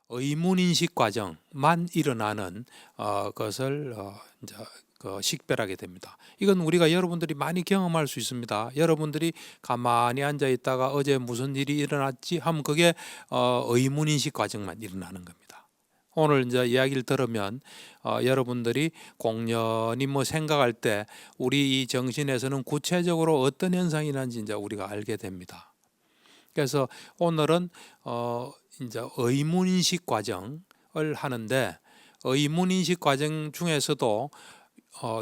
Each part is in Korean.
의문인식 과정만 일어나는 것을 이제 식별하게 됩니다. 이건 우리가 여러분들이 많이 경험할 수 있습니다. 여러분들이 가만히 앉아 있다가 어제 무슨 일이 일어났지 하면 그게 의문인식 과정만 일어나는 겁니다. 오늘 이제 이야기를 들으면 여러분들이 공연히 뭐 생각할 때 우리 이 정신에서는 구체적으로 어떤 현상이 나는지 이제 우리가 알게 됩니다. 그래서 오늘은 이제 의문인식 과정을 하는데, 의문인식 과정 중에서도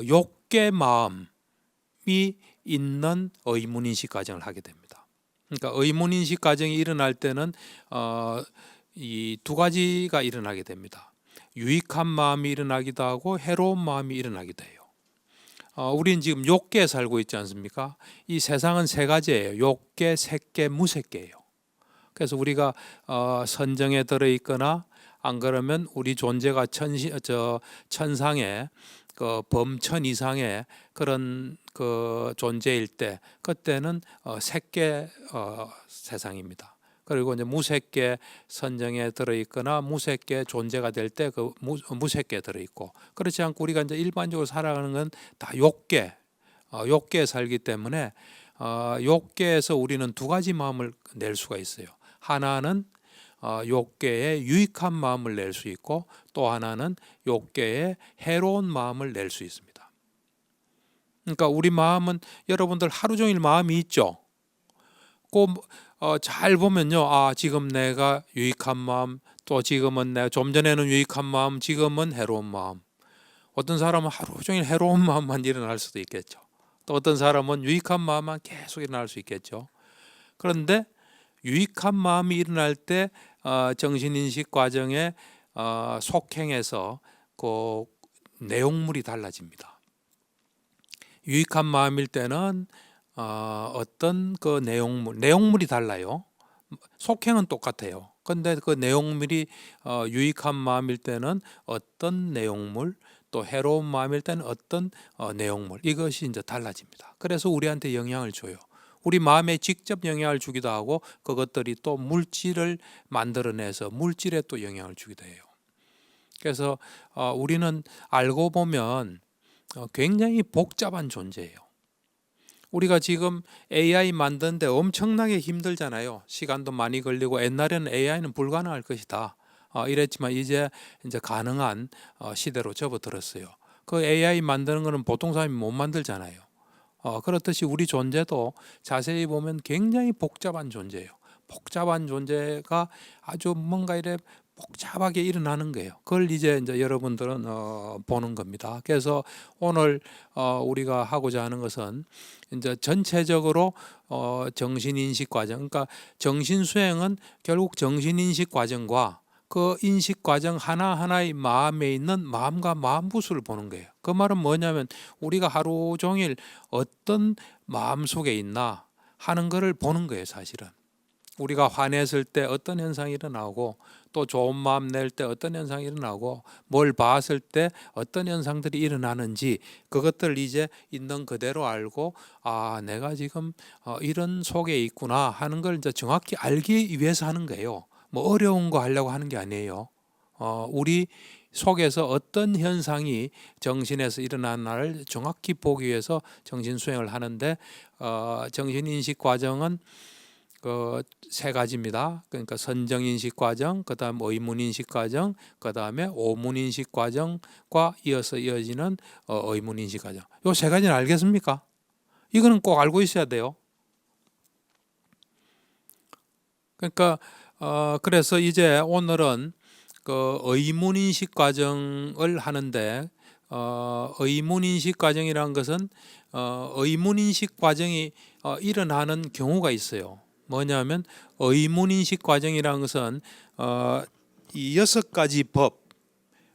욕계 마음이 있는 의문인식 과정을 하게 됩니다. 그러니까 의문인식 과정이 일어날 때는 이 두 가지가 일어나게 됩니다. 유익한 마음이 일어나기도 하고 해로운 마음이 일어나기도 해요. 우리는 지금 욕계에 살고 있지 않습니까? 이 세상은 세 가지예요. 욕계, 색계, 무색계예요. 그래서 우리가 선정에 들어있거나 안 그러면 우리 존재가 천상의 그 범천 이상의 그런 그 존재일 때, 그때는 색계 세상입니다. 그리고 이제 무색계 선정에 들어있거나 무색계 존재가 될 때 그 무색계에 들어있고, 그렇지 않고 우리가 이제 일반적으로 살아가는 건 다 욕계에 살기 때문에 욕계에서 우리는 두 가지 마음을 낼 수가 있어요. 하나는 욕계에 유익한 마음을 낼 수 있고, 또 하나는 욕계에 해로운 마음을 낼 수 있습니다. 그러니까 우리 마음은, 여러분들 하루 종일 마음이 있죠. 잘 보면요, 지금 내가 유익한 마음, 또 지금은 내가 좀 전에는 유익한 마음, 지금은 해로운 마음. 어떤 사람은 하루 종일 해로운 마음만 일어날 수도 있겠죠. 또 어떤 사람은 유익한 마음만 계속 일어날 수 있겠죠. 그런데 유익한 마음이 일어날 때 정신인식 과정에 속행해서 그 내용물이 달라집니다. 유익한 마음일 때는 어떤 그 내용물이 달라요. 속행은 똑같아요. 근데 그 내용물이 유익한 마음일 때는 어떤 내용물, 또 해로운 마음일 때는 어떤 내용물, 이것이 이제 달라집니다. 그래서 우리한테 영향을 줘요. 우리 마음에 직접 영향을 주기도 하고, 그것들이 또 물질을 만들어내서 물질에 또 영향을 주기도 해요. 그래서 우리는 알고 보면 굉장히 복잡한 존재예요. 우리가 지금 AI 만드는데 엄청나게 힘들잖아요. 시간도 많이 걸리고, 옛날에는 AI는 불가능할 것이다 이랬지만 이제 가능한 시대로 접어들었어요. 그 AI 만드는 거는 보통 사람이 못 만들잖아요. 그렇듯이 우리 존재도 자세히 보면 굉장히 복잡한 존재예요. 복잡한 존재가 아주 뭔가 이래 복잡하게 일어나는 거예요. 그걸 이제 여러분들은 보는 겁니다. 그래서 오늘 우리가 하고자 하는 것은 이제 전체적으로 정신인식 과정, 그러니까 정신수행은 결국 정신인식 과정과 그 인식 과정 하나하나의 마음에 있는 마음과 마음부수를 보는 거예요. 그 말은 뭐냐면 우리가 하루 종일 어떤 마음 속에 있나 하는 것을 보는 거예요, 사실은. 우리가 화냈을 때 어떤 현상이 일어나고, 또 좋은 마음 낼 때 어떤 현상이 일어나고, 뭘 봤을 때 어떤 현상들이 일어나는지, 그것들을 이제 있는 그대로 알고, 내가 지금 이런 속에 있구나 하는 걸 이제 정확히 알기 위해서 하는 거예요. 뭐 어려운 거 하려고 하는 게 아니에요. 우리 속에서 어떤 현상이 정신에서 일어나나를 정확히 보기 위해서 정신수행을 하는데, 정신인식 과정은 그 세 가지입니다. 그러니까 선정인식 과정, 그 다음 의문인식 과정, 그 다음에 오문인식 과정과 이어지는 의문인식 과정. 이 세 가지는 알겠습니까? 이거는 꼭 알고 있어야 돼요. 그러니까 그래서 이제 오늘은 그 의문인식 과정을 하는데, 의문인식 과정이라는 것은 의문인식 과정이 일어나는 경우가 있어요. 뭐냐면 의문인식 과정이라는 것은 이 6가지 법,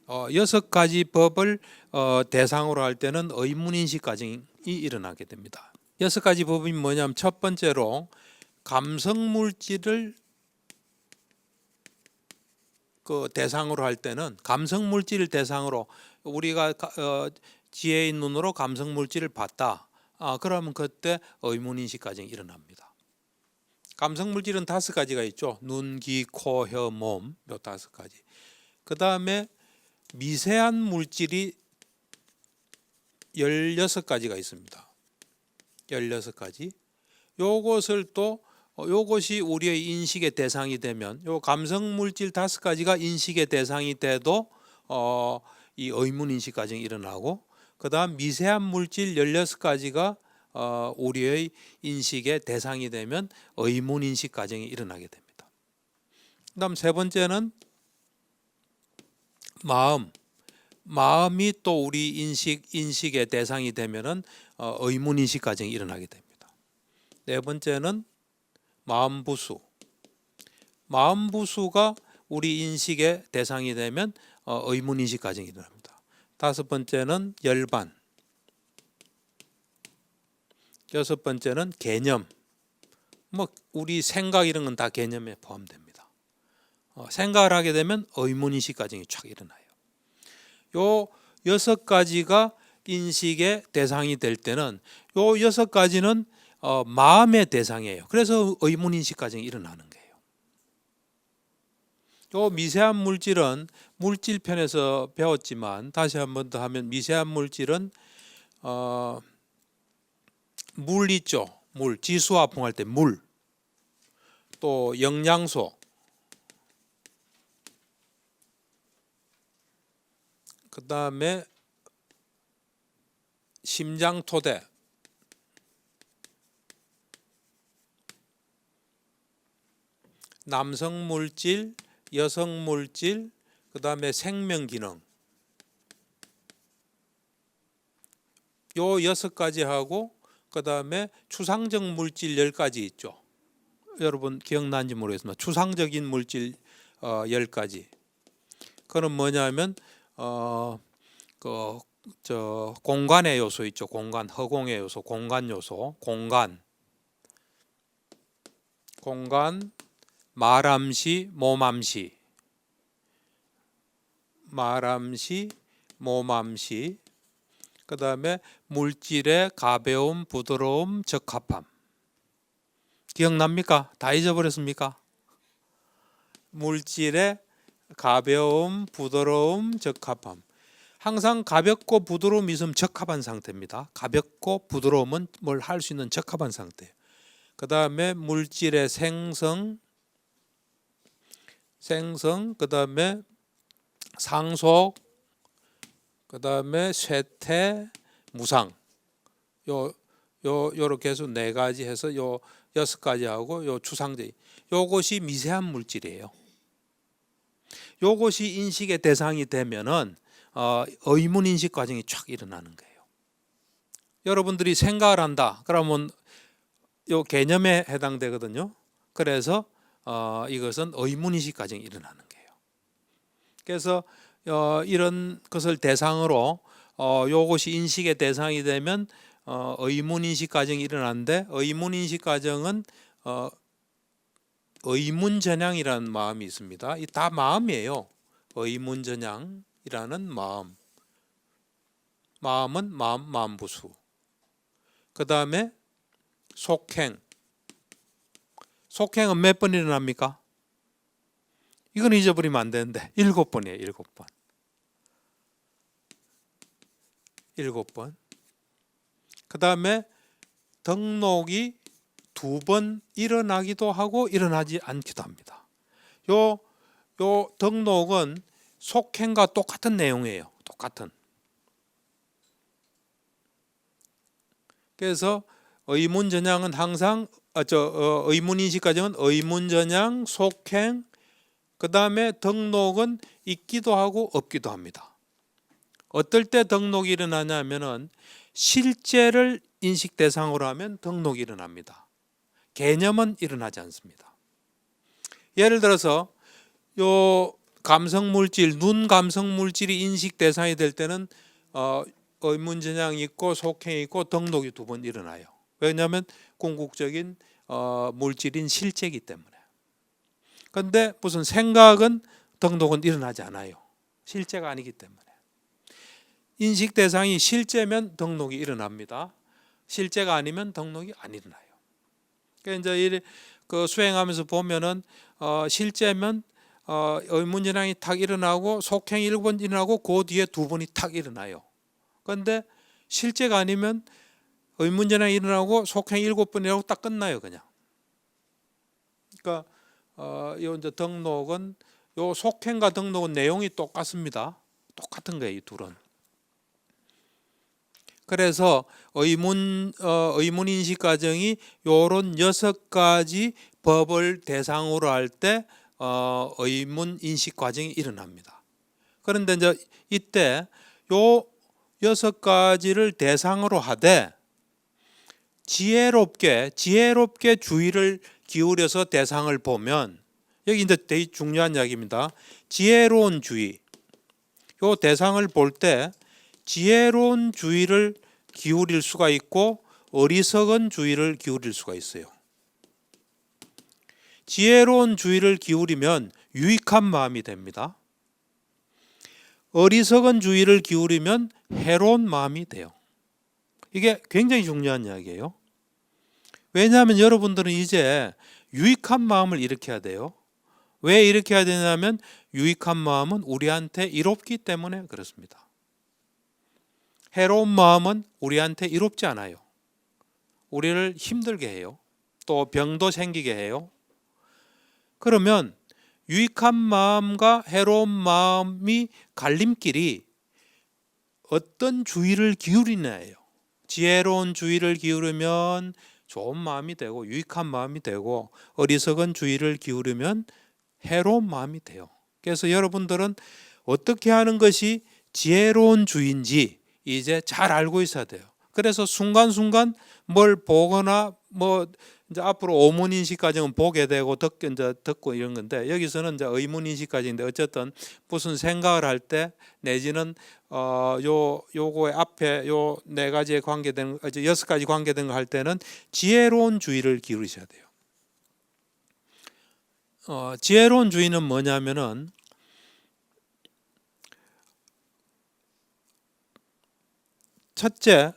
6가지 법을 대상으로 할 때는 의문인식 과정이 일어나게 됩니다. 6가지 법이 뭐냐면, 첫 번째로 감성물질을 그 대상으로 할 때는, 감성물질을 대상으로 우리가 지혜의 눈으로 감성물질을 봤다. 그러면 그때 의문인식 과정이 일어납니다. 감성 물질은 5가지가 있죠. 눈, 귀, 코, 혀, 몸, 요 5가지. 그 다음에 미세한 물질이 16가지가 있습니다. 16가지. 요것을 또 요것이 우리의 인식의 대상이 되면 요 감성 물질 5가지가 인식의 대상이 돼도 이 의문 인식 과정이 일어나고, 그다음 미세한 물질 16가지가 우리의 인식의 대상이 되면 의문 인식 과정이 일어나게 됩니다. 그다음 세 번째는 마음이 또 우리 인식의 대상이 되면은 의문 인식 과정이 일어나게 됩니다. 네 번째는 마음부수가 우리 인식의 대상이 되면 의문 인식 과정이 일어납니다. 5번째는 열반, 6번째는 개념. 우리 생각 이런 건 다 개념에 포함됩니다. 생각을 하게 되면 의문 인식 과정이 쫙 일어나요. 요 6가지가 인식의 대상이 될 때는 요 6가지는 마음의 대상이에요. 그래서 의문 인식 과정이 일어나는 거예요. 요 미세한 물질은 물질편에서 배웠지만 다시 한 번 더 하면, 미세한 물질은 물 있죠. 물, 지수화풍할 때 물, 또 영양소, 그 다음에 심장토대, 남성물질, 여성물질, 그 다음에 생명기능, 요 6가지 하고, 그 다음에 추상적 물질 10가지 있죠. 여러분 기억나는지 모르겠지만 추상적인 물질 10가지. 그건 뭐냐면 공간의 요소 있죠. 공간, 허공의 요소, 공간 요소, 공간, 말암시, 모맘시, 그 다음에 물질의 가벼움, 부드러움, 적합함. 기억납니까? 다 잊어버렸습니까? 물질의 가벼움, 부드러움, 적합함. 항상 가볍고 부드러움이 있으면 적합한 상태입니다. 가볍고 부드러움은 뭘 할 수 있는 적합한 상태예요. 그 다음에 물질의 생성, 그 다음에 상속, 그 다음에 쇠퇴, 무상. 요렇게 해서 4가지 해서 요 6가지 하고, 요 추상적, 요것이 미세한 물질이에요. 요것이 인식의 대상이 되면은 의문 인식 과정이 쫙 일어나는 거예요. 여러분들이 생각을 한다 그러면 요 개념에 해당되거든요. 그래서 이것은 의문 인식 과정이 일어나는 거예요. 그래서 이런 것을 대상으로 요것이 인식의 대상이 되면 의문 인식 과정이 일어나는데, 의문 인식 과정은 의문전향이라는 마음이 있습니다. 이 다 마음이에요. 의문전향이라는 마음은 마음부수. 그 다음에 속행은 몇 번 일어납니까? 이건 잊어버리면 안 되는데 7번이에요. 7번. 7번. 그 다음에 등록이 2번 일어나기도 하고 일어나지 않기도 합니다. 요 등록은 속행과 똑같은 내용이에요. 똑같은. 그래서 의문전향은 항상 의문인식 과정은 의문전향, 속행, 그 다음에 등록은 있기도 하고 없기도 합니다. 어떨 때 등록이 일어나냐면은 실제를 인식 대상으로 하면 등록이 일어납니다. 개념은 일어나지 않습니다. 예를 들어서 요 감성물질, 눈 감성물질이 인식 대상이 될 때는 의문전향이 있고 속행이 있고 등록이 2번 일어나요. 왜냐하면 궁극적인 물질인 실제이기 때문에. 그런데 무슨 생각은 등록은 일어나지 않아요. 실제가 아니기 때문에. 인식 대상이 실제면 등록이 일어납니다. 실제가 아니면 등록이 안 일어나요. 그러니까 이제 그 수행하면서 보면은 실제면 의문전향이 탁 일어나고 속행이 1번 일어나고 그 뒤에 2번이 탁 일어나요. 그런데 실제가 아니면 의문전향이 일어나고 속행이 7번이라고 딱 끝나요, 그냥. 그러니까 요 이제 등록은 요 속행과 등록은 내용이 똑같습니다. 똑같은 거예요, 이 둘은. 그래서 의문인식 과정이 요런 6가지 법을 대상으로 할 때 의문인식 과정이 일어납니다. 그런데 이제 이때 요 6가지를 대상으로 하되 지혜롭게 주의를 기울여서 대상을 보면, 여기 이제 되게 중요한 이야기입니다. 지혜로운 주의, 요 대상을 볼 때 지혜로운 주의를 기울일 수가 있고 어리석은 주의를 기울일 수가 있어요. 지혜로운 주의를 기울이면 유익한 마음이 됩니다. 어리석은 주의를 기울이면 해로운 마음이 돼요. 이게 굉장히 중요한 이야기예요. 왜냐하면 여러분들은 이제 유익한 마음을 일으켜야 돼요. 왜 일으켜야 되냐면 유익한 마음은 우리한테 이롭기 때문에 그렇습니다. 해로운 마음은 우리한테 이롭지 않아요. 우리를 힘들게 해요. 또 병도 생기게 해요. 그러면 유익한 마음과 해로운 마음이 갈림길이 어떤 주의를 기울이냐예요. 지혜로운 주의를 기울이면 좋은 마음이 되고 유익한 마음이 되고, 어리석은 주의를 기울이면 해로운 마음이 돼요. 그래서 여러분들은 어떻게 하는 것이 지혜로운 주의인지 이제 잘 알고 있어야 돼요. 그래서 순간순간 뭘 보거나 뭐 이제 앞으로 오문인식 과정은 보게 되고 듣고 이런 건데, 여기서는 이제 의문인식 과정인데, 어쨌든 무슨 생각을 할 때 내지는 요거의 앞에 요 4가지에 관계되는 6가지 관계된 거 할 때는 지혜로운 주의를 기울이셔야 돼요. 지혜로운 주의는 뭐냐면은 첫째,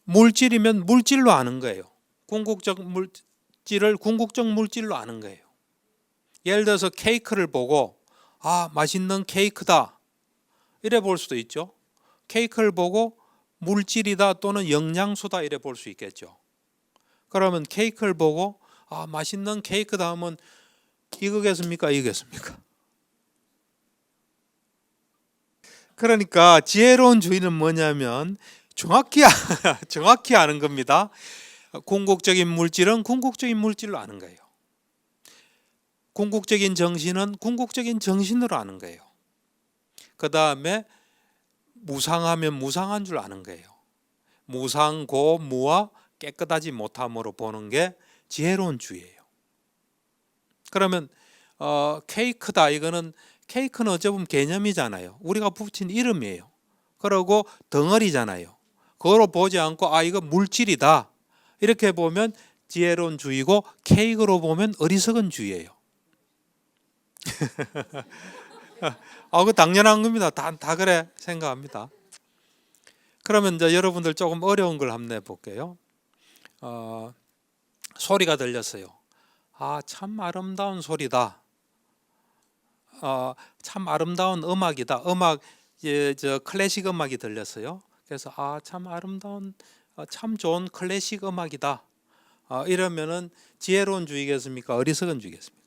물질이면 물질로 아는 거예요. 궁극적 물질을 궁극적 물질로 아는 거예요. 예를 들어서 케이크를 보고 맛있는 케이크다 이래 볼 수도 있죠. 케이크를 보고 물질이다 또는 영양소다 이래 볼 수 있겠죠. 그러면 케이크를 보고 맛있는 케이크다 하면 이거겠습니까? 이거겠습니까? 그러니까 지혜로운 주의는 뭐냐면 정확히 아는 겁니다. 궁극적인 물질은 궁극적인 물질로 아는 거예요. 궁극적인 정신은 궁극적인 정신으로 아는 거예요. 그 다음에 무상하면 무상한 줄 아는 거예요. 무상고 무와 깨끗하지 못함으로 보는 게 지혜로운 주의예요. 그러면 케이크다, 이거는 케이크는 어쩌면 개념이잖아요. 우리가 붙인 이름이에요. 그리고 덩어리잖아요. 그거로 보지 않고 이거 물질이다 이렇게 보면 지혜로운 주의고, 케이크로 보면 어리석은 주의예요. 그거 당연한 겁니다. 다 그래 생각합니다. 그러면 이제 여러분들 조금 어려운 걸 한번 해볼게요. 소리가 들렸어요. 참 아름다운 소리다. 참 아름다운 음악이다. 저 클래식 음악이 들렸어요. 그래서 참 아름다운 참 좋은 클래식 음악이다. 이러면은 지혜로운 주의겠습니까? 어리석은 주의겠습니까?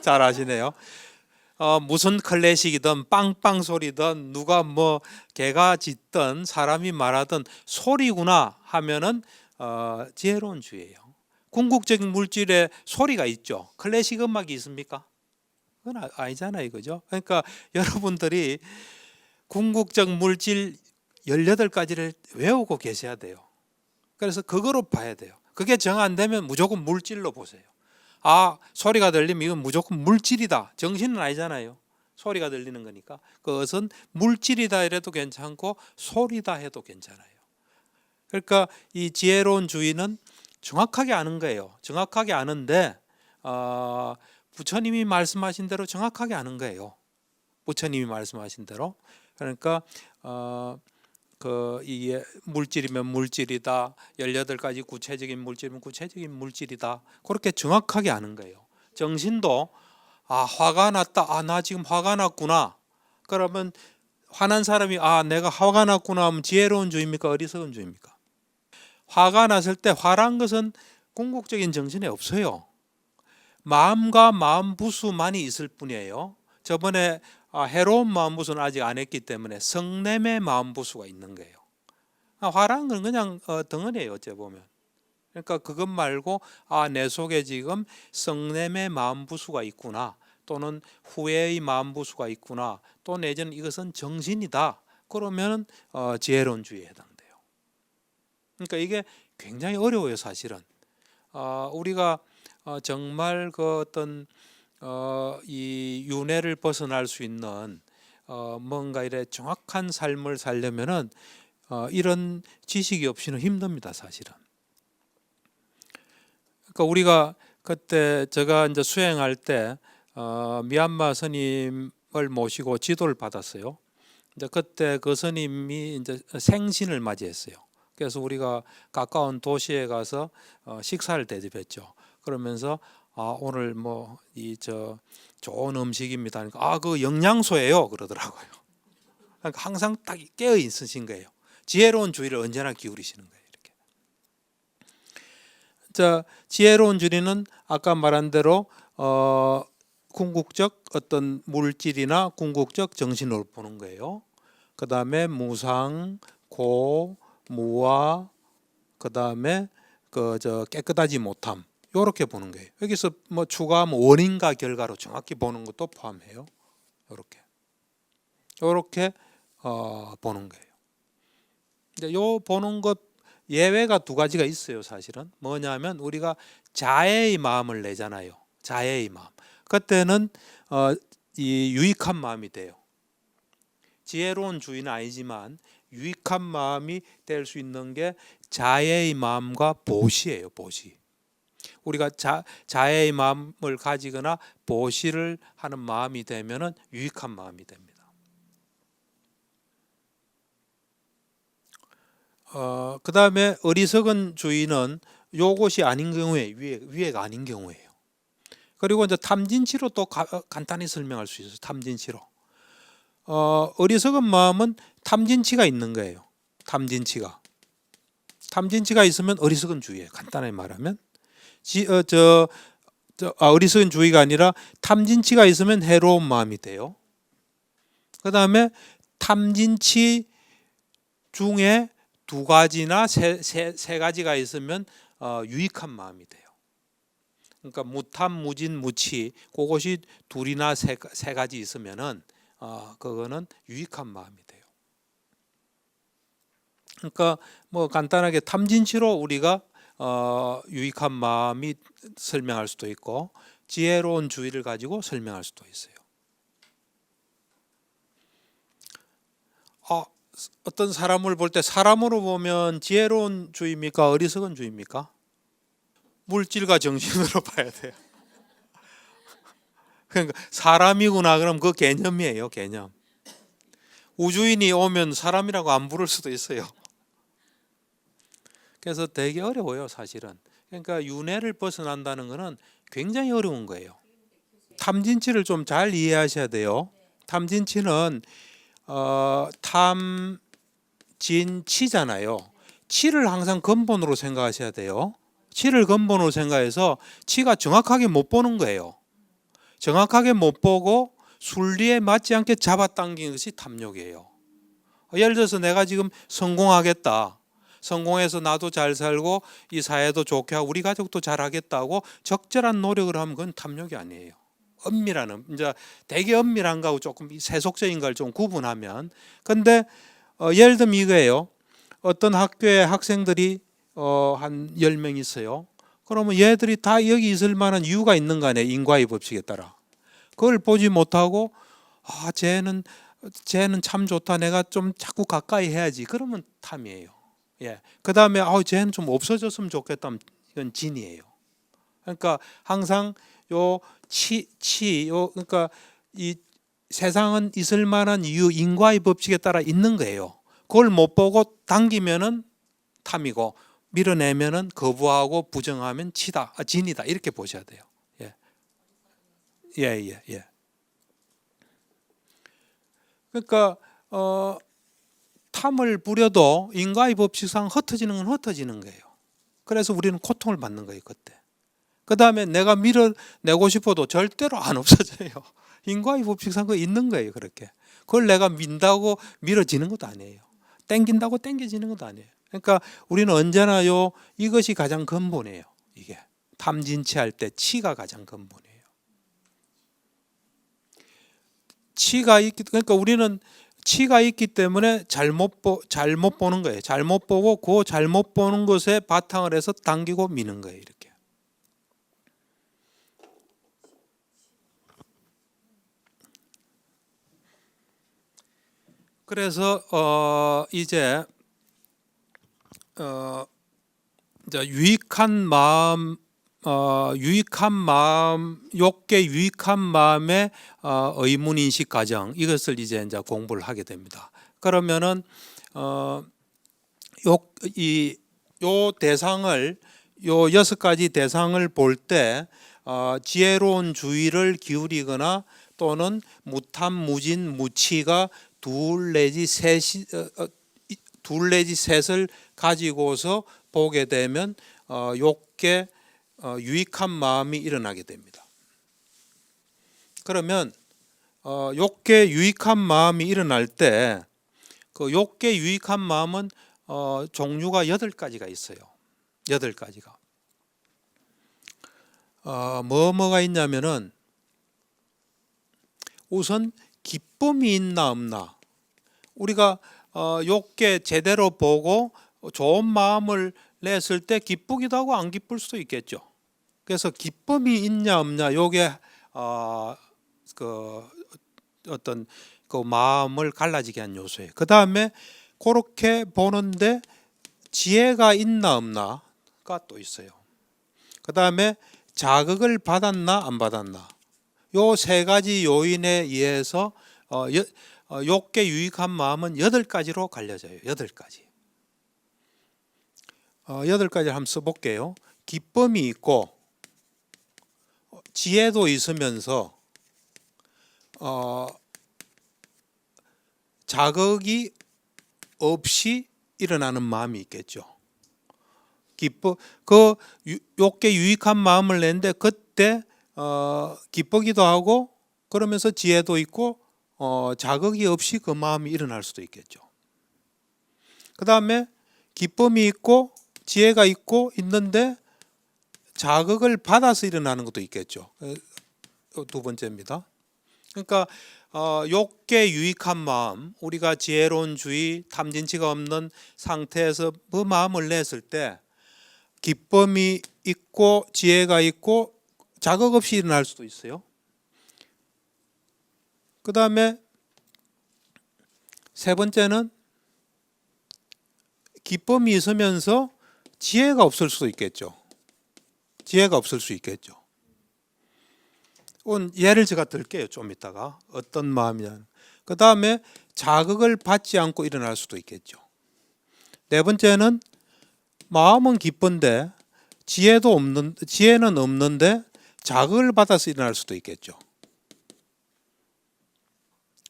잘 아시네요. 무슨 클래식이든 빵빵 소리든 누가 뭐 개가 짖든 사람이 말하든 소리구나 하면은 지혜로운 주의예요. 궁극적인 물질에 소리가 있죠. 클래식 음악이 있습니까? 그건 아니잖아요, 그죠? 그러니까 여러분들이 궁극적 물질 18가지를 외우고 계셔야 돼요. 그래서 그거로 봐야 돼요. 그게 정 안 되면 무조건 물질로 보세요. 소리가 들리면 이건 무조건 물질이다. 정신은 아니잖아요. 소리가 들리는 거니까. 그것은 물질이다 이래도 괜찮고 소리다 해도 괜찮아요. 그러니까 이 지혜로운 주의는 정확하게 아는 거예요. 정확하게 아는데 부처님이 말씀하신 대로 정확하게 아는 거예요. 부처님이 말씀하신 대로. 그러니까 이게 물질이면 물질이다. 18가지 구체적인 물질이면 구체적인 물질이다. 그렇게 정확하게 아는 거예요. 정신도 화가 났다. 나 지금 화가 났구나. 그러면 화난 사람이 내가 화가 났구나 하면 지혜로운 주입니까? 어리석은 주입니까? 화가 났을 때 화란 것은 궁극적인 정신에 없어요. 마음과 마음 부수만이 있을 뿐이에요. 저번에 해로운 마음 부수는 아직 안 했기 때문에 성냄의 마음 부수가 있는 거예요. 화란 건 그냥 덩어리예요. 어째 보면. 그러니까 그것 말고 내 속에 지금 성냄의 마음 부수가 있구나. 또는 후회의 마음 부수가 있구나. 또 내지는 이것은 정신이다. 그러면 지혜로운 주의에 해당돼요. 그러니까 이게 굉장히 어려워요. 사실은. 우리가 정말 그 어떤 이 윤회를 벗어날 수 있는 뭔가 이래 정확한 삶을 살려면은 이런 지식이 없이는 힘듭니다. 사실은. 그러니까 우리가 그때 제가 이제 수행할 때 미얀마 스님을 모시고 지도를 받았어요. 이제 그때 그 스님이 이제 생신을 맞이했어요. 그래서 우리가 가까운 도시에 가서 식사를 대접했죠. 그러면서 오늘 좋은 음식입니다. 그러니까 그 영양소예요 그러더라고요. 그러니까 항상 딱 깨어 있으신 거예요. 지혜로운 주의를 언제나 기울이시는 거예요. 이렇게. 자, 지혜로운 주의는 아까 말한 대로 궁극적 어떤 물질이나 궁극적 정신으로 보는 거예요. 그 다음에 무상, 고, 무와, 그 다음에 깨끗하지 못함. 이렇게 보는 거예요. 여기서 추가하면 원인과 결과로 정확히 보는 것도 포함해요. 이렇게 보는 거예요. 이제 요 보는 것 예외가 두 가지가 있어요. 사실은 뭐냐면 우리가 자애의 마음을 내잖아요. 자애의 마음. 그때는 이 유익한 마음이 돼요. 지혜로운 주의는 아니지만 유익한 마음이 될 수 있는 게 자애의 마음과 보시예요. 보시. 우리가 자애의 마음을 가지거나 보시를 하는 마음이 되면은 유익한 마음이 됩니다. 그 다음에 어리석은 주의는 요것이 아닌 경우에 위에가 아닌 경우에요. 그리고 이제 탐진치로 또 간단히 설명할 수 있어요. 탐진치로. 어리석은 마음은 탐진치가 있는 거예요. 탐진치가 있으면 어리석은 주의예요. 간단하게 말하면 어리석은 주의가 아니라 탐진치가 있으면 해로운 마음이 돼요. 그 다음에 탐진치 중에 두 가지나 세 가지가 있으면 유익한 마음이 돼요. 그러니까 무탐, 무진, 무치 그것이 둘이나 세 가지 있으면은 그거는 유익한 마음이 돼요. 그러니까 간단하게 탐진치로 우리가 유익한 마음이 설명할 수도 있고 지혜로운 주의를 가지고 설명할 수도 있어요. 어떤 사람을 볼 때 사람으로 보면 지혜로운 주의입니까? 어리석은 주의입니까? 물질과 정신으로 봐야 돼요. 그러니까 사람이구나 그럼 그 개념이에요. 개념. 우주인이 오면 사람이라고 안 부를 수도 있어요. 그래서 되게 어려워요. 사실은. 그러니까 윤회를 벗어난다는 것은 굉장히 어려운 거예요. 탐진치를 좀 잘 이해하셔야 돼요. 탐진치는 탐진치잖아요. 치를 항상 근본으로 생각하셔야 돼요. 치를 근본으로 생각해서 치가 정확하게 못 보는 거예요. 정확하게 못 보고 순리에 맞지 않게 잡아당기는 것이 탐욕이에요. 예를 들어서 내가 지금 성공하겠다. 성공해서 나도 잘 살고 이 사회도 좋게 하고 우리 가족도 잘하겠다고 적절한 노력을 하면 그건 탐욕이 아니에요. 엄밀한 이제 되게 엄밀한 거하고 조금 세속적인 걸 좀 구분하면. 근데 예를 들면 이거예요. 어떤 학교에 학생들이 한 10명 있어요. 그러면 얘들이 다 여기 있을 만한 이유가 있는 거 아니에요. 인과의 법칙에 따라. 그걸 보지 못하고 쟤는 참 좋다. 내가 좀 자꾸 가까이 해야지. 그러면 탐이에요. 예. 그다음에 쟤는 좀 없어졌으면 좋겠다. 이건 진이에요. 그러니까 항상 그러니까 이 세상은 있을 만한 이유 인과의 법칙에 따라 있는 거예요. 그걸 못 보고 당기면은 탐이고 밀어내면은 거부하고 부정하면 진이다 이렇게 보셔야 돼요. 예. 예. 그러니까 탐을 부려도 인과의 법칙상 흩어지는 건 흩어지는 거예요. 그래서 우리는 고통을 받는 거예요, 그때. 그 다음에 내가 밀어내고 싶어도 절대로 안 없어져요. 인과의 법칙상 그거 있는 거예요, 그렇게. 그걸 내가 민다고 밀어지는 것도 아니에요. 땡긴다고 땡겨지는 것도 아니에요. 그러니까 우리는 언제나요, 이것이 가장 근본이에요. 이게 탐진치할 때 치가 가장 근본이에요. 그러니까 우리는 치가 있기 때문에 잘못 보는 거예요. 잘못 보고 그 잘못 보는 것에 바탕을 해서 당기고 미는 거예요, 이렇게. 그래서 이제 유익한 마음, 욕계 유익한 마음의 의문 인식 과정, 이것을 이제 공부를 하게 됩니다. 그러면은 요 대상을, 요 6가지 대상을 볼 때 지혜로운 주의를 기울이거나 또는 무탐, 무진, 무치가 둘 내지 셋을 가지고서 보게 되면 욕계 유익한 마음이 일어나게 됩니다. 그러면 욕계 유익한 마음이 일어날 때 그 욕계 유익한 마음은 종류가 8가지가 있어요. 8가지가. 뭐가 있냐면은 우선 기쁨이 있나 없나. 우리가 욕계 제대로 보고 좋은 마음을 냈을 때 기쁘기도 하고 안 기쁠 수도 있겠죠. 그래서 기쁨이 있냐 없냐, 요게 어떤 그 마음을 갈라지게 한 요소예요. 그 다음에 그렇게 보는데 지혜가 있나 없나가 또 있어요. 그 다음에 자극을 받았나 안 받았나, 요 3가지 요인에 의해서 욕계 유익한 마음은 8가지로 갈려져요. 8가지. 8가지를 한번 써볼게요. 기쁨이 있고 지혜도 있으면서 자극이 없이 일어나는 마음이 있겠죠. 그 욕계 유익한 마음을 냈는데 그때 기쁘기도 하고 그러면서 지혜도 있고 자극이 없이 그 마음이 일어날 수도 있겠죠. 그 다음에 기쁨이 있고 지혜가 있고 있는데 자극을 받아서 일어나는 것도 있겠죠. 2번째입니다. 그러니까 욕계 유익한 마음, 우리가 지혜로운 주의, 탐진치가 없는 상태에서 그 마음을 냈을 때 기쁨이 있고 지혜가 있고 자극 없이 일어날 수도 있어요. 그 다음에 3번째는 기쁨이 있으면서 지혜가 없을 수도 있겠죠. 지혜가 없을 수 있겠죠. 예를 제가 들게요. 좀 이따가 어떤 마음이냐. 그 다음에 자극을 받지 않고 일어날 수도 있겠죠. 4번째는 마음은 기쁜데 지혜는 없는데 자극을 받아서 일어날 수도 있겠죠.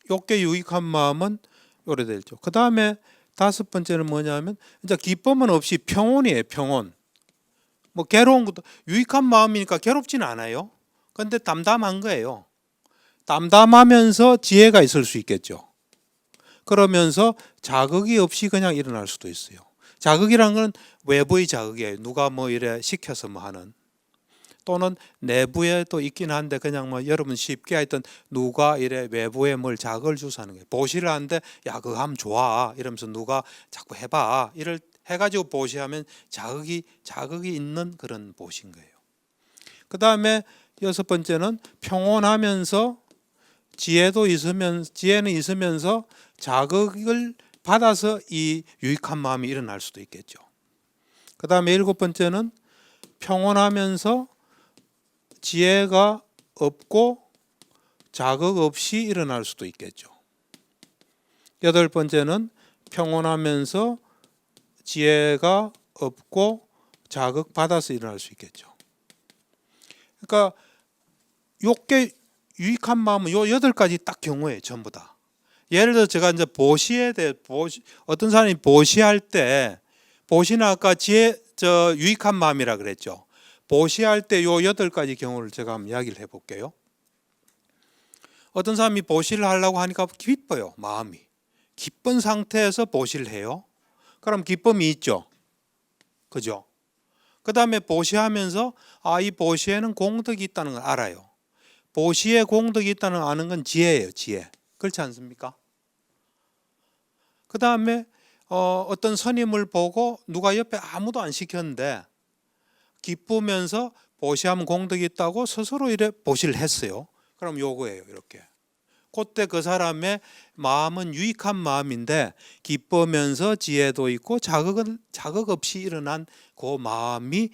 욕계 유익한 마음은 오래되죠. 그 다음에 5번째는 뭐냐면 이제 기쁨은 없이 평온이에요. 평온. 뭐 괴로운 것도 유익한 마음이니까 괴롭지는 않아요. 그런데 담담한 거예요. 담담하면서 지혜가 있을 수 있겠죠. 그러면서 자극이 없이 그냥 일어날 수도 있어요. 자극이란 건 외부의 자극이에요. 누가 뭐 이래 시켜서 뭐 하는. 또는 내부에 또 있긴 한데 그냥 뭐 여러분 쉽게 하여튼 누가 이래 외부에 뭘 자극을 주서 하는 거예요. 보시를 하는데 야 그거 하면 좋아 이러면서 누가 자꾸 해봐 이를 해가지고 보시하면 자극이 있는 그런 보시인 거예요. 그 다음에 6번째는 평온하면서 지혜는 있으면서 자극을 받아서 이 유익한 마음이 일어날 수도 있겠죠. 그 다음에 7번째는 평온하면서 지혜가 없고 자극 없이 일어날 수도 있겠죠. 8번째는 평온하면서 지혜가 없고 자극받아서 일어날 수 있겠죠. 그러니까 욕게 유익한 마음은 요 8가지 딱 경우에 전부 다. 예를 들어 제가 이제 보시에 대해 어떤 사람이 보시할 때 보시는 아까 유익한 마음이라 그랬죠. 보시할 때 요 8가지 경우를 제가 한번 이야기를 해볼게요. 어떤 사람이 보시를 하려고 하니까 기뻐요. 마음이. 기쁜 상태에서 보시를 해요. 그럼 기쁨이 있죠. 그죠? 그 다음에 보시하면서 이 보시에는 공덕이 있다는 걸 알아요. 보시에 공덕이 있다는 걸 아는 건 지혜예요. 지혜. 그렇지 않습니까? 그 다음에 어떤 스님을 보고 누가 옆에 아무도 안 시켰는데 기쁘면서 보시하면 공덕이 있다고 스스로 이래 보시를 했어요. 그럼 요거예요. 이렇게. 그때 그 사람의 마음은 유익한 마음인데 기쁘면서 지혜도 있고 자극 없이 일어난 그 마음이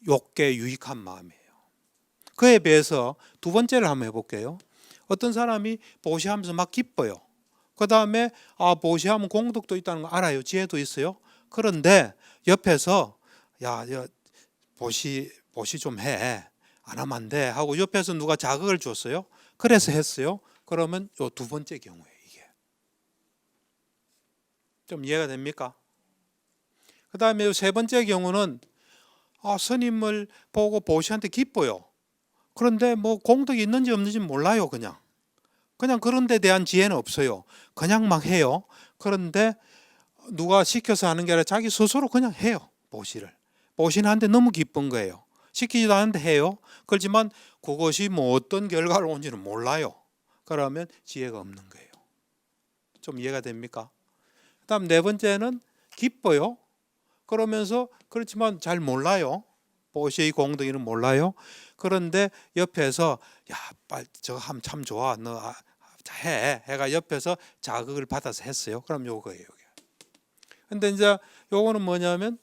욕계 유익한 마음이에요. 그에 비해서 두 번째를 한번 해볼게요. 어떤 사람이 보시하면서 막 기뻐요. 그 다음에 보시하면 공덕도 있다는 거 알아요. 지혜도 있어요. 그런데 옆에서 야 보시 좀 해. 안 하면 안 돼. 하고 옆에서 누가 자극을 줬어요. 그래서 했어요. 그러면 요 두 번째 경우에 이게 좀 이해가 됩니까? 그 다음에 요 세 번째 경우는 스님을 보고 보시한테 기뻐요. 그런데 뭐 공덕이 있는지 없는지 몰라요. 그냥 그런 데 대한 지혜는 없어요. 그냥 막 해요. 그런데 누가 시켜서 하는 게 아니라 자기 스스로 그냥 해요. 보시는 한테 너무 기쁜 거예요. 시키지도 않는데 해요. 그렇지만 그것이 뭐 어떤 결과를 온지는 몰라요. 그러면 지혜가 없는 거예요. 좀 이해가 됩니까? 그다음 네 번째는 기뻐요. 그러면서 그렇지만 잘 몰라요. 보시의 공덕이는 몰라요. 그런데 옆에서 야, 빨리 저거 하면 참 좋아. 너 해가 옆에서 자극을 받아서 했어요. 그럼 요거예요. 근데 이제 요거는 뭐냐면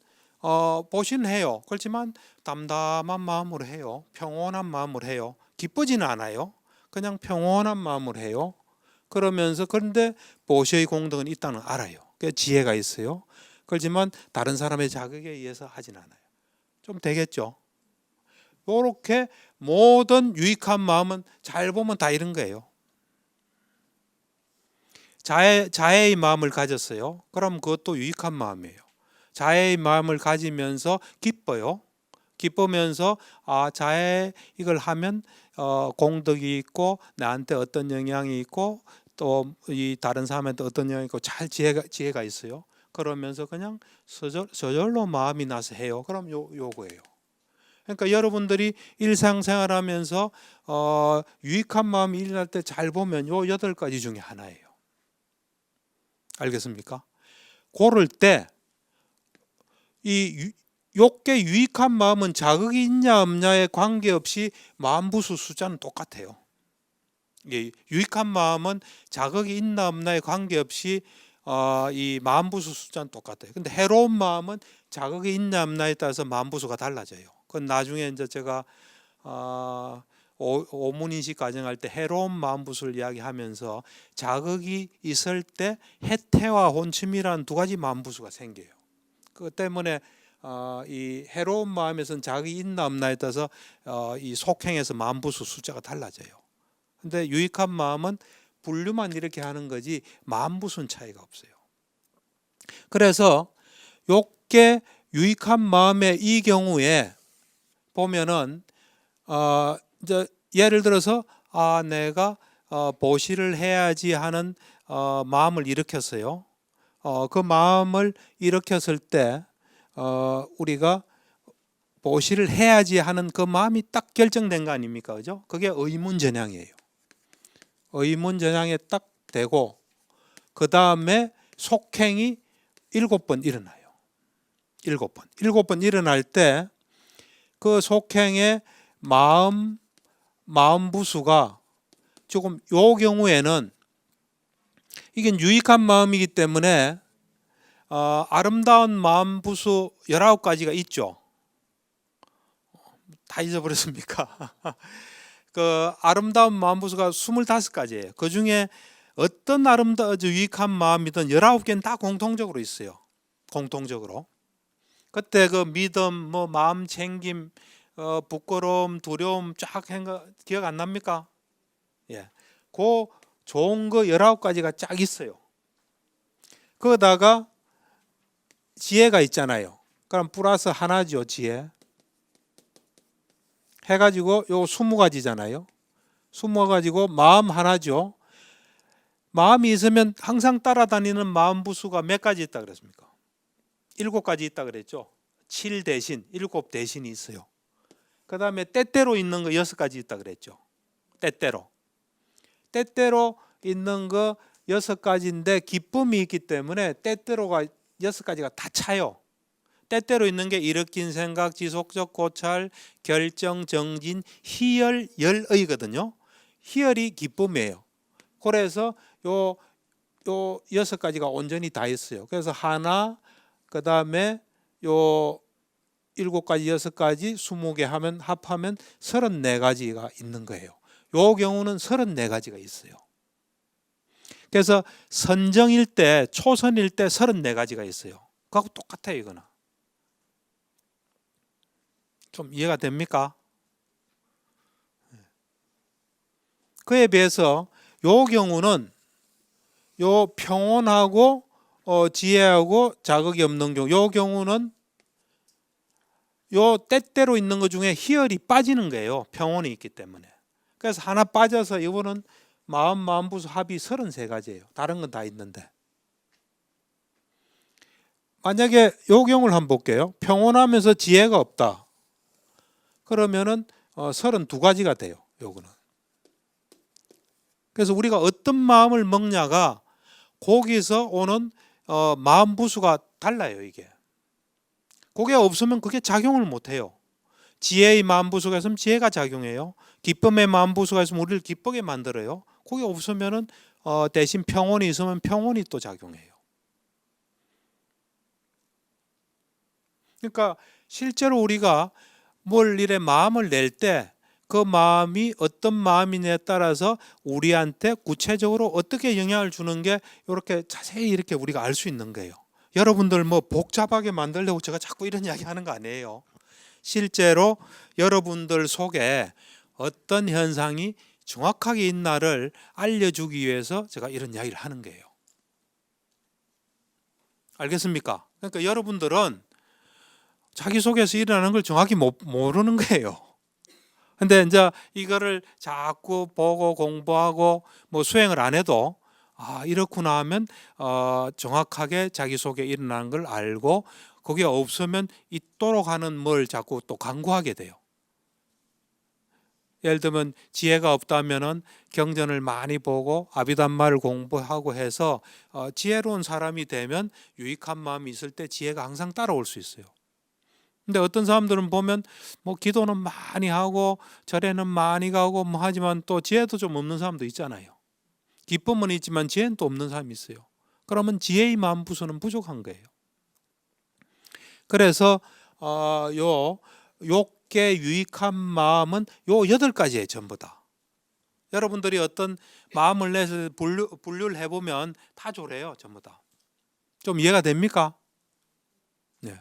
보시는 해요. 그렇지만 담담한 마음으로 해요. 평온한 마음으로 해요. 기쁘지는 않아요. 그냥 평온한 마음으로 해요. 그러면서 그런데 보시의 공덕은 있다는 걸 알아요. 그 지혜가 있어요. 그렇지만 다른 사람의 자극에 의해서 하진 않아요. 좀 되겠죠? 이렇게 모든 유익한 마음은 잘 보면 다 이런 거예요. 자애의 마음을 가졌어요. 그럼 그것도 유익한 마음이에요. 자애의 마음을 가지면서 기뻐요. 기쁘면서 자애 이걸 하면 공덕이 있고 나한테 어떤 영향이 있고 또 이 다른 사람한테 어떤 영향이 있고 잘 지혜가 있어요. 그러면서 그냥 저절로 마음이 나서 해요. 그럼 요거예요. 그러니까 여러분들이 일상생활하면서 유익한 마음이 일어날 때 잘 보면 요 8가지 중에 하나예요. 알겠습니까? 고를 때 이 욕계 유익한 마음은 자극이 있냐 없냐에 관계없이 마음부수 숫자는 똑같아요. 유익한 마음은 자극이 있나 없나에 관계없이 이 마음부수 숫자는 똑같아요. 근데 해로운 마음은 자극이 있냐 없나에 따라서 마음부수가 달라져요. 그건 나중에 이제 제가 오문인식 가정할 때 해로운 마음부수를 이야기하면서 자극이 있을 때 해태와 혼침이라는 두 가지 마음부수가 생겨요. 그것 때문에 이 해로운 마음에서는 자극이 있나 없나에 따라서 이 속행에서 마음부수 숫자가 달라져요. 근데 유익한 마음은 분류만 이렇게 하는 거지 마음부수는 차이가 없어요. 그래서 욕계 유익한 마음의 이 경우에 보면은 이제 예를 들어서 내가 보시를 해야지 하는 마음을 일으켰어요. 그 마음을 일으켰을 때 우리가 보시를 해야지 하는 그 마음이 딱 결정된 거 아닙니까? 그죠? 그게 의문전향이에요. 의문전향에 딱 되고 그 다음에 속행이 7번 일어나요. 7번 일어날 때 그 속행의 마음부수가 조금 요 경우에는 이게 유익한 마음이기 때문에 아름다운 마음부수 19가지가 있죠. 다 잊어버렸습니까? 그 아름다운 마음부수가 25가지예요. 그 중에 어떤 유익한 마음이든 19개는 다 공통적으로 있어요. 공통적으로. 그때 그 믿음, 뭐 마음 챙김, 부끄러움, 두려움 쫙 한 거 기억 안 납니까? 예. 그 좋은 거 19가지가 쫙 있어요. 거기다가 지혜가 있잖아요. 그럼 플러스 하나죠, 지혜. 해가지고 요 20가지잖아요. 20가지고 마음 하나죠. 마음이 있으면 항상 따라다니는 마음 부수가 몇 가지 있다 그랬습니까? 7가지 있다 그랬죠. 7 대신, 7 대신이 있어요. 그 다음에 때때로 있는 거 6가지 있다 그랬죠. 때때로. 때때로 있는 거 6가지인데 기쁨이 있기 때문에 때때로가 6가지가 다 차요. 때때로 있는 게 일으킨 생각, 지속적 고찰, 결정, 정진, 희열, 열의거든요. 희열이 기쁨이에요. 그래서 요 6가지가 온전히 다 있어요. 그래서 하나, 그 다음에 요 7가지, 6가지, 20개 하면 합하면 34가지가 있는 거예요. 요 경우는 34가지가 있어요. 그래서 선정일 때, 초선일 때 34가지가 있어요. 그하고 똑같아요, 이거는. 좀 이해가 됩니까? 그에 비해서 요 경우는 요 평온하고 지혜하고 자극이 없는 경우, 요 경우는 요 때때로 있는 것 중에 희열이 빠지는 거예요. 평온이 있기 때문에. 그래서 하나 빠져서 이거는 마음부수 합이 33가지예요. 다른 건 다 있는데. 만약에 요 경우를 한번 볼게요. 평온하면서 지혜가 없다. 그러면은 32가지가 돼요. 요거는. 그래서 우리가 어떤 마음을 먹냐가 거기서 오는 마음 부수가 달라요. 이게. 그게 없으면 그게 작용을 못해요. 지혜의 마음 부수가 있으면 지혜가 작용해요. 기쁨의 마음 부수가 있으면 우리를 기쁘게 만들어요. 그게 없으면은 대신 평온이 있으면 평온이 또 작용해요. 그러니까 실제로 우리가 뭘 일에 마음을 낼 때 그 마음이 어떤 마음이냐에 따라서 우리한테 구체적으로 어떻게 영향을 주는 게 이렇게 자세히 이렇게 우리가 알 수 있는 거예요. 여러분들 뭐 복잡하게 만들려고 제가 자꾸 이런 이야기 하는 거 아니에요. 실제로 여러분들 속에 어떤 현상이 정확하게 있나를 알려주기 위해서 제가 이런 이야기를 하는 거예요. 알겠습니까? 그러니까 여러분들은 자기 속에서 일어나는 걸 정확히 모르는 거예요. 근데 이제 이거를 자꾸 보고 공부하고 뭐 수행을 안 해도 이렇구나 하면 정확하게 자기 속에 일어나는 걸 알고 그게 없으면 있도록 하는 뭘 자꾸 또 강구하게 돼요. 예를 들면 지혜가 없다면은 경전을 많이 보고 아비담마를 공부하고 해서 지혜로운 사람이 되면 유익한 마음이 있을 때 지혜가 항상 따라올 수 있어요. 근데 어떤 사람들은 보면 뭐 기도는 많이 하고 절에는 많이 가고 뭐 하지만 또 지혜도 좀 없는 사람도 있잖아요. 기쁨은 있지만 지혜는 또 없는 사람이 있어요. 그러면 지혜의 마음 부수는 부족한 거예요. 그래서 요 6개 유익한 마음은 요 8가지예요, 전부 다. 여러분들이 어떤 마음을 내서 분류를 해보면 다 조래요, 전부 다. 좀 이해가 됩니까? 네.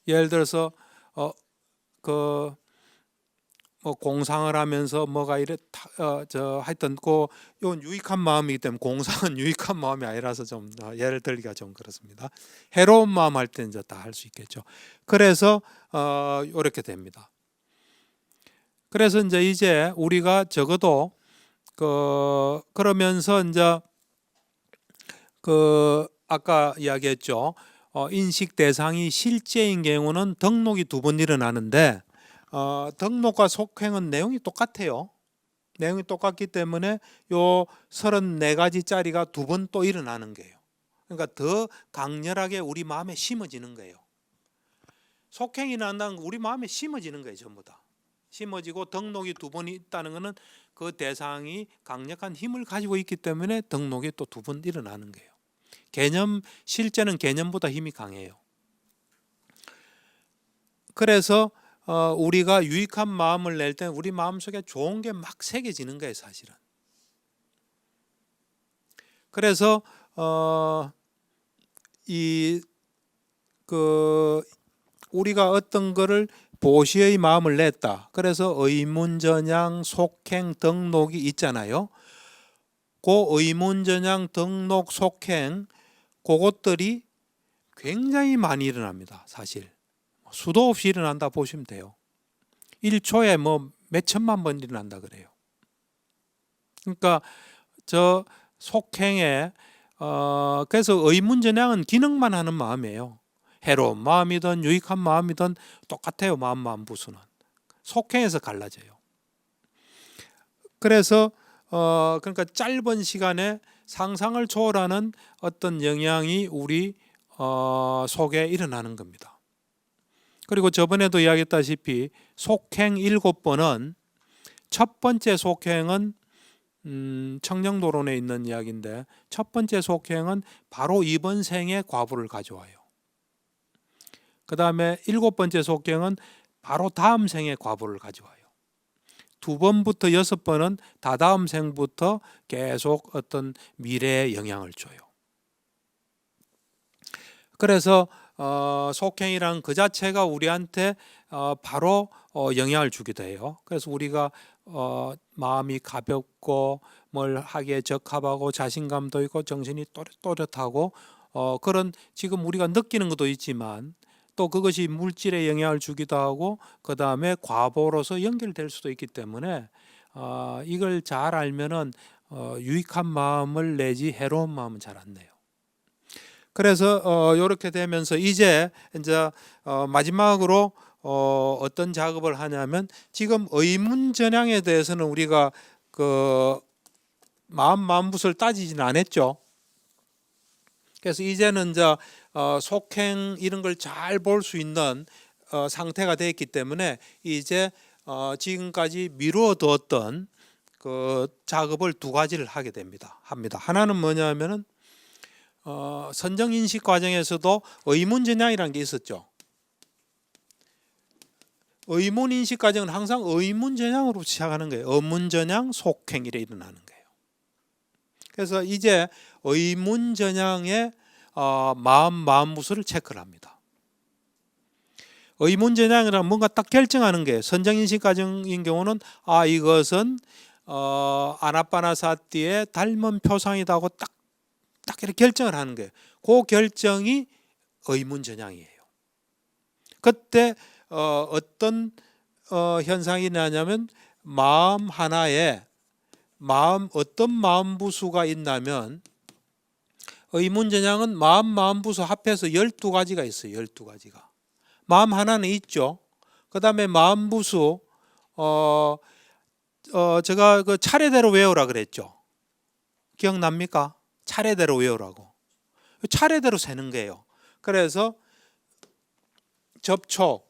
예를 들어서 뭐 공상을 하면서 뭐가 이래 하여튼 요 유익한 마음이기 때문에 공상은 유익한 마음이 아니라서 좀 예를 들기가 좀 그렇습니다. 해로운 마음 할 때는 이제 다 할 수 있겠죠. 그래서 이렇게 됩니다. 그래서 이제 우리가 적어도 그러면서 이제 아까 이야기했죠. 인식 대상이 실제인 경우는 덕록이 2번 일어나는데 덕록과 속행은 내용이 똑같아요. 내용이 똑같기 때문에 요 34가지짜리가 2번 또 일어나는 거예요. 그러니까 더 강렬하게 우리 마음에 심어지는 거예요. 속행이 난다는 건 우리 마음에 심어지는 거예요. 전부 다. 심어지고 덕록이 2번 있다는 것은 그 대상이 강력한 힘을 가지고 있기 때문에 덕록이 또 2번 일어나는 거예요. 실제는 개념보다 힘이 강해요. 그래서 우리가 유익한 마음을 낼 때 우리 마음속에 좋은 게 막 새겨지는 거예요, 사실은. 그래서 우리가 어떤 거를 보시의 마음을 냈다. 그래서 의문전향, 속행, 등록이 있잖아요. 그 의문전향, 등록, 속행 그것들이 굉장히 많이 일어납니다. 사실 수도 없이 일어난다 보시면 돼요. 1초에 뭐 몇천만 번 일어난다 그래요. 그러니까 저 속행에 그래서 의문전향은 기능만 하는 마음이에요. 해로운 마음이든 유익한 마음이든 똑같아요. 마음부수는 속행에서 갈라져요. 그래서 그러니까 짧은 시간에 상상을 초월하는 어떤 영향이 우리 속에 일어나는 겁니다. 그리고 저번에도 이야기했다시피 속행 7번은 첫 번째 속행은 청정도론에 있는 이야기인데 첫 번째 속행은 바로 이번 생에 과부를 가져와요. 그 다음에 7번째 속행은 바로 다음 생에 과부를 가져와요. 2번부터 6번은 다다음 생부터 계속 어떤 미래에 영향을 줘요. 그래서 속행이란 그 자체가 우리한테 바로 영향을 주기도 해요. 그래서 우리가 마음이 가볍고 뭘 하기에 적합하고 자신감도 있고 정신이 또렷하고 그런 지금 우리가 느끼는 것도 있지만 또 그것이 물질에 영향을 주기도 하고 그 다음에 과보로서 연결될 수도 있기 때문에 이걸 잘 알면은 유익한 마음을 내지 해로운 마음은 잘 안 내요. 그래서 이렇게 되면서 이제 마지막으로 어떤 작업을 하냐면 지금 의문전향에 대해서는 우리가 그 마음부수를 따지지는 않았죠. 그래서 이제는 이제 속행 이런 걸 잘 볼 수 있는 상태가 됐기 때문에 이제 지금까지 미루어두었던 그 작업을 2가지를 하게 됩니다. 하나는 뭐냐면은 선정인식 과정에서도 의문전향이라는 게 있었죠. 의문인식 과정은 항상 의문전향으로 시작하는 거예요. 의문전향, 속행 이래 일어나는 거예요. 그래서 이제 의문전향의 마음부수를 체크를 합니다. 의문전향이란 뭔가 딱 결정하는 게 선정인식 과정인 경우는 이것은 아나빠나사티의 닮은 표상이다 하고 딱 이렇게 결정을 하는 거예요. 그 결정이 의문전향이에요. 그때 어떤 현상이 나냐면 마음 하나에 어떤 마음부수가 있냐면 의문전향은 마음부수 합해서 12가지가 있어요. 12가지가. 마음 하나는 있죠. 그 다음에 마음부수 제가 그 차례대로 외우라 그랬죠. 기억납니까? 차례대로 외우라고. 차례대로 세는 거예요. 그래서 접촉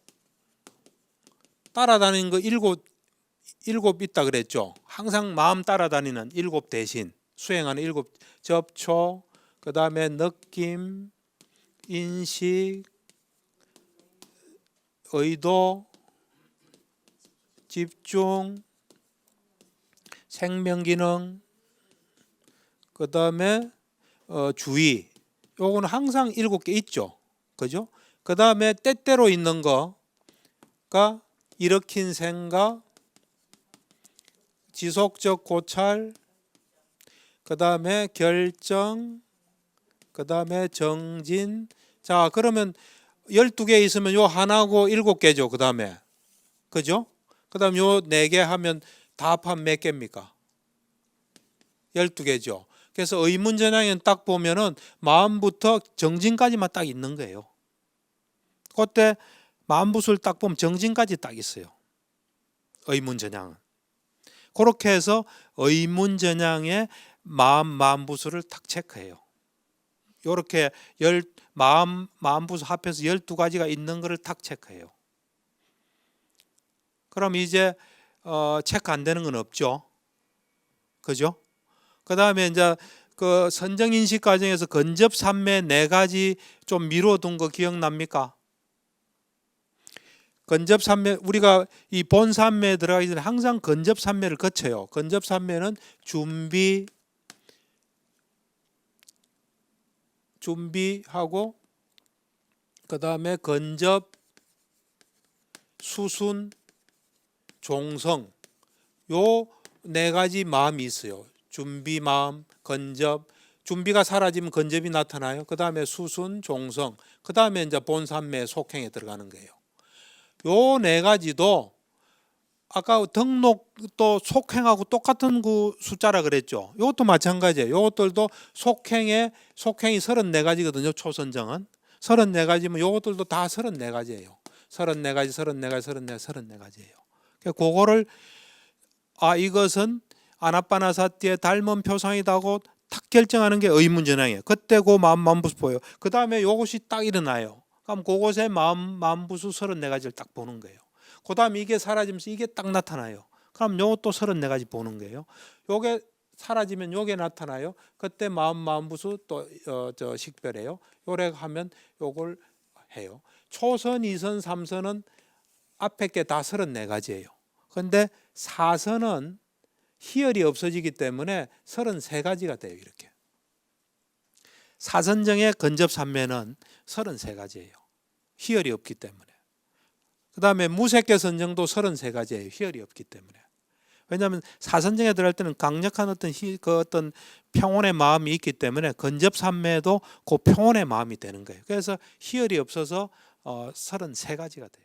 따라다니는 거 일곱 있다 그랬죠. 항상 마음 따라다니는 7 대신 수행하는 7 접촉, 그 다음에 느낌, 인식, 의도, 집중, 생명기능, 그 다음에 주의. 요거는 항상 7개 있죠. 그죠? 그 다음에 때때로 있는 거가 일으킨 생각, 지속적 고찰, 그 다음에 결정, 그 다음에 정진. 자, 그러면 12개 있으면 요 하나고 7개죠. 그 다음에. 그죠? 그 다음 요 4개 하면 다 합하면 몇 개입니까? 12개죠. 그래서 의문전향에는 딱 보면은 마음부터 정진까지만 딱 있는 거예요. 그때 마음부수를 딱 보면 정진까지 딱 있어요. 의문전향은. 그렇게 해서 의문전향의 마음부수를 딱 체크해요. 이렇게 마음부수 합해서 12가지가 있는 것을 딱 체크해요. 그럼 이제 체크 안 되는 건 없죠. 그죠? 그 다음에 이제 그 선정인식 과정에서 근접산매 4가지 좀 미뤄둔 거 기억납니까? 근접산매, 우리가 이 본산매에 들어가기 전에 항상 근접산매를 거쳐요. 근접산매는 준비, 준비하고 그 다음에 건접, 수순, 종성 요 네 가지 마음이 있어요. 준비 마음, 건접, 준비가 사라지면 건접이 나타나요. 그 다음에 수순, 종성, 그 다음에 이제 본산매, 속행에 들어가는 거예요. 요 네 가지도 아까 등록도 속행하고 똑같은 그 숫자라 그랬죠. 이것도 마찬가지예요. 이것들도 속행이 34가지거든요. 초선정은 34가지면 이것들도 다 34가지예요. 34가지, 34가지, 34가지예요. 그거를 이것은 아나빠나사티의 닮은 표상이다고 탁 결정하는 게 의문전향이에요. 그때 그 마음부수 보여요. 그 다음에 이것이 딱 일어나요. 그럼 그곳에 마음부수 34가지를 딱 보는 거예요. 그 다음에 이게 사라지면서 이게 딱 나타나요. 그럼 요것도 34가지 보는 거예요. 요게 사라지면 요게 나타나요. 그때 마음부수 또 식별해요. 요래 하면 요걸 해요. 초선, 2선, 3선은 앞에 게 다 34가지예요. 근데 4선은 희열이 없어지기 때문에 33가지가 돼요. 이렇게. 사선정의 건접산매는 33가지예요. 희열이 없기 때문에. 그 다음에 무색계선정도 33가지예요. 희열이 없기 때문에. 왜냐하면 사선정에 들어갈 때는 강력한 어떤 평온의 마음이 있기 때문에 건접산매도 그 평온의 마음이 되는 거예요. 그래서 희열이 없어서 33가지가 돼요.